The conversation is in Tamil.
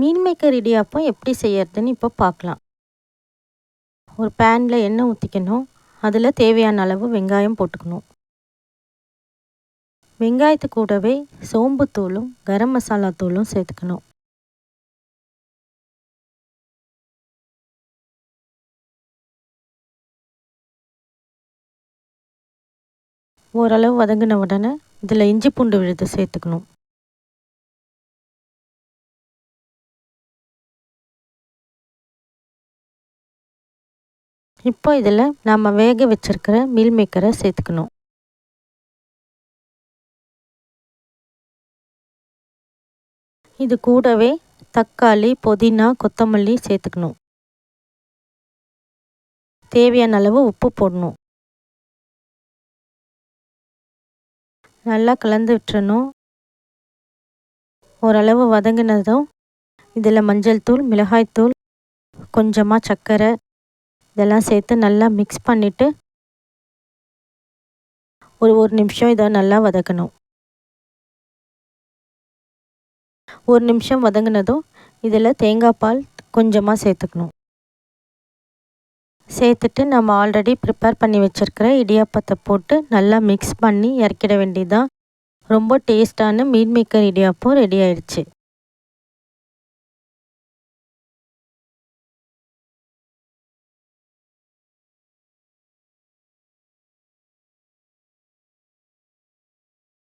மீல் மேக்கர் இடியாப்பம் எப்படி செய்யறதுன்னு இப்போ பார்க்கலாம். ஒரு பேனில் எண்ணெய் ஊற்றிக்கணும். அதில் தேவையான அளவு வெங்காயம் போட்டுக்கணும். வெங்காயத்து கூடவே சோம்புத்தூளும் கரம் மசாலா தூளும் சேர்த்துக்கணும். ஓரளவு வதங்கின உடனே இதில் இஞ்சி பூண்டு விழுது சேர்த்துக்கணும். இப்போ இதில் நாம் வேக வச்சிருக்கிற மீல் மேக்கரை சேர்த்துக்கணும். இது கூடவே தக்காளி, புதினா, கொத்தமல்லி சேர்த்துக்கணும். தேவையான அளவு உப்பு போடணும். நல்லா கலந்து விட்டுறணும். ஓரளவு வதங்கினதும் இதில் மஞ்சள் தூள், மிளகாய்த்தூள், கொஞ்சமாக சர்க்கரை இதெல்லாம் சேர்த்து நல்லா மிக்ஸ் பண்ணிவிட்டு ஒரு நிமிஷம் இதை நல்லா வதக்கணும். ஒரு நிமிஷம் வதங்கினதும் இதில் தேங்காய் பால் கொஞ்சமாக சேர்த்துக்கணும். சேர்த்துட்டு நம்ம ஆல்ரெடி ப்ரிப்பேர் பண்ணி வச்சுருக்கிற இடியாப்பத்தை போட்டு நல்லா மிக்ஸ் பண்ணி இறக்கிட வேண்டியதுதான். ரொம்ப டேஸ்ட்டான மீல் மேக்கர் இடியாப்பம் ரெடி ஆயிடுச்சு.